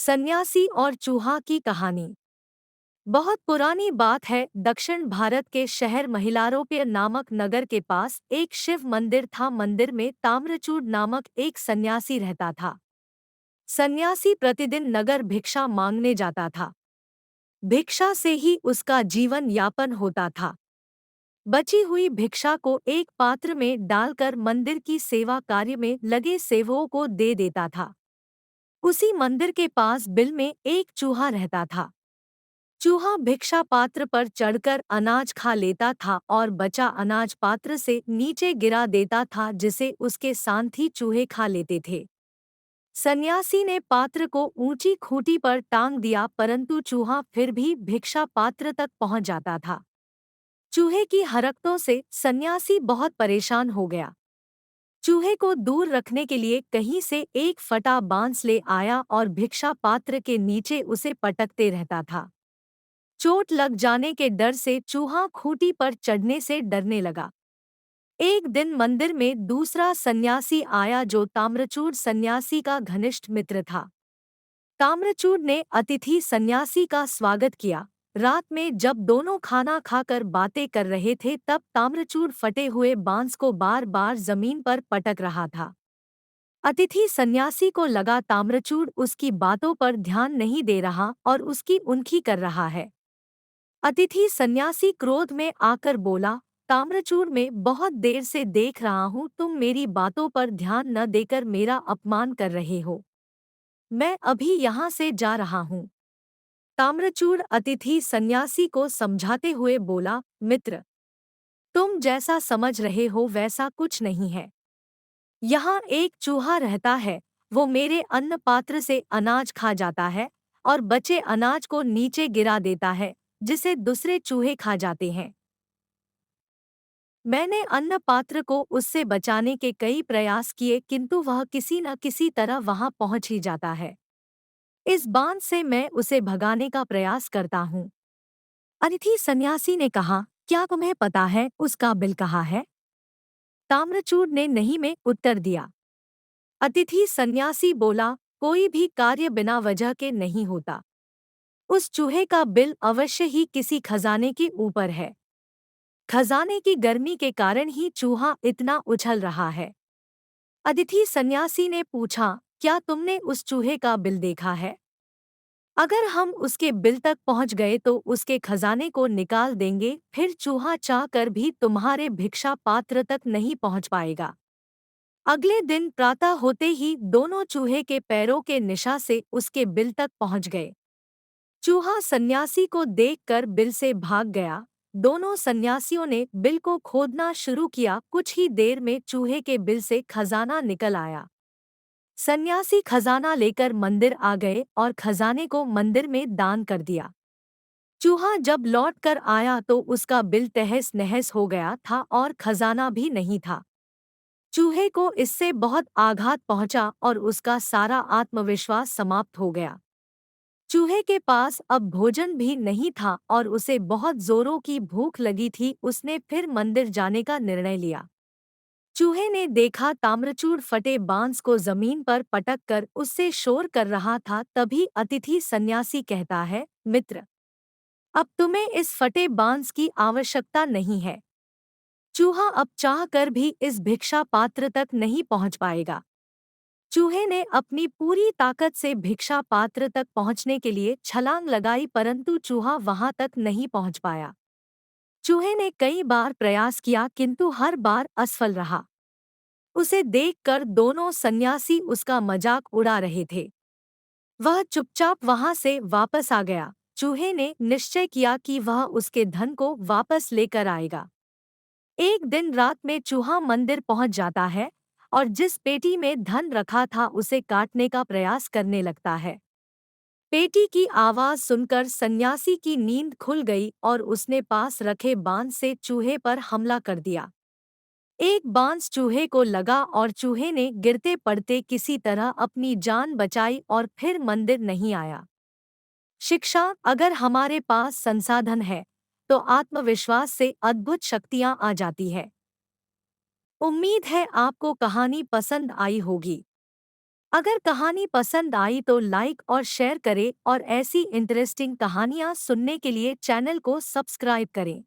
सन्यासी और चूहा की कहानी। बहुत पुरानी बात है। दक्षिण भारत के शहर महिलारोप्य नामक नगर के पास एक शिव मंदिर था। मंदिर में ताम्रचूड़ नामक एक सन्यासी रहता था। सन्यासी प्रतिदिन नगर भिक्षा मांगने जाता था। भिक्षा से ही उसका जीवन यापन होता था। बची हुई भिक्षा को एक पात्र में डालकर मंदिर की सेवा कार्य में लगे सेवकों को दे देता था। उसी मंदिर के पास बिल में एक चूहा रहता था। चूहा भिक्षा पात्र पर चढ़कर अनाज खा लेता था और बचा अनाज पात्र से नीचे गिरा देता था, जिसे उसके साथी चूहे खा लेते थे। सन्यासी ने पात्र को ऊंची खूंटी पर टांग दिया, परंतु चूहा फिर भी भिक्षा पात्र तक पहुंच जाता था। चूहे की हरकतों से सन्यासी बहुत परेशान हो गया। चूहे को दूर रखने के लिए कहीं से एक फटा बांस ले आया और भिक्षा पात्र के नीचे उसे पटकते रहता था। चोट लग जाने के डर से चूहा खूंटी पर चढ़ने से डरने लगा। एक दिन मंदिर में दूसरा सन्यासी आया, जो ताम्रचूड़ सन्यासी का घनिष्ठ मित्र था। ताम्रचूड़ ने अतिथि सन्यासी का स्वागत किया। रात में जब दोनों खाना खाकर बातें कर रहे थे, तब ताम्रचूड़ फटे हुए बांस को बार बार जमीन पर पटक रहा था। अतिथि सन्यासी को लगा ताम्रचूड़ उसकी बातों पर ध्यान नहीं दे रहा और उसकी उनखी कर रहा है। अतिथि सन्यासी क्रोध में आकर बोला, ताम्रचूड़, मैं बहुत देर से देख रहा हूँ, तुम मेरी बातों पर ध्यान न देकर मेरा अपमान कर रहे हो। मैं अभी यहाँ से जा रहा हूँ। ताम्रचूड़ अतिथि सन्यासी को समझाते हुए बोला, मित्र, तुम जैसा समझ रहे हो वैसा कुछ नहीं है। यहाँ एक चूहा रहता है। वो मेरे अन्न पात्र से अनाज खा जाता है और बचे अनाज को नीचे गिरा देता है, जिसे दूसरे चूहे खा जाते हैं। मैंने अन्न पात्र को उससे बचाने के कई प्रयास किए, किंतु वह किसी न किसी तरह वहां पहुंच ही जाता है। इस बांध से मैं उसे भगाने का प्रयास करता हूँ। अतिथि सन्यासी ने कहा, क्या तुम्हें पता है उसका बिल कहाँ है? ताम्रचूड़ ने नहीं में उत्तर दिया। अतिथि सन्यासी बोला, कोई भी कार्य बिना वजह के नहीं होता। उस चूहे का बिल अवश्य ही किसी खजाने के ऊपर है। खजाने की गर्मी के कारण ही चूहा इतना उछल रहा है। अतिथि सन्यासी ने पूछा, क्या तुमने उस चूहे का बिल देखा है? अगर हम उसके बिल तक पहुंच गए तो उसके खजाने को निकाल देंगे, फिर चूहा चाह कर भी तुम्हारे भिक्षा पात्र तक नहीं पहुंच पाएगा। अगले दिन प्रातः होते ही दोनों चूहे के पैरों के निशा से उसके बिल तक पहुंच गए। चूहा सन्यासी को देखकर बिल से भाग गया। दोनों सन्यासियों ने बिल को खोदना शुरू किया। कुछ ही देर में चूहे के बिल से खजाना निकल आया। सन्यासी खजाना लेकर मंदिर आ गए और खजाने को मंदिर में दान कर दिया। चूहा जब लौट कर आया तो उसका बिल तहस नहस हो गया था और खजाना भी नहीं था। चूहे को इससे बहुत आघात पहुंचा और उसका सारा आत्मविश्वास समाप्त हो गया। चूहे के पास अब भोजन भी नहीं था और उसे बहुत जोरों की भूख लगी थी। उसने फिर मंदिर जाने का निर्णय लिया। चूहे ने देखा ताम्रचूड़ फटे बांस को जमीन पर पटक कर उससे शोर कर रहा था। तभी अतिथि सन्यासी कहता है, मित्र, अब तुम्हें इस फटे बांस की आवश्यकता नहीं है। चूहा अब चाह कर भी इस भिक्षा पात्र तक नहीं पहुंच पाएगा। चूहे ने अपनी पूरी ताकत से भिक्षा पात्र तक पहुंचने के लिए छलांग लगाई, परंतु चूहा वहां तक नहीं पहुंच पाया। चूहे ने कई बार प्रयास किया, किंतु हर बार असफल रहा। उसे देखकर दोनों सन्यासी उसका मजाक उड़ा रहे थे। वह चुपचाप वहां से वापस आ गया। चूहे ने निश्चय किया कि वह उसके धन को वापस लेकर आएगा। एक दिन रात में चूहा मंदिर पहुंच जाता है और जिस पेटी में धन रखा था उसे काटने का प्रयास करने लगता है। पेटी की आवाज सुनकर सन्यासी की नींद खुल गई और उसने पास रखे बांस से चूहे पर हमला कर दिया। एक बांस चूहे को लगा और चूहे ने गिरते पड़ते किसी तरह अपनी जान बचाई और फिर मंदिर नहीं आया। शिक्षा, अगर हमारे पास संसाधन है तो आत्मविश्वास से अद्भुत शक्तियां आ जाती है। उम्मीद है आपको कहानी पसंद आई होगी। अगर कहानी पसंद आई तो लाइक और शेयर करें और ऐसी इंटरेस्टिंग कहानियाँ सुनने के लिए चैनल को सब्सक्राइब करें।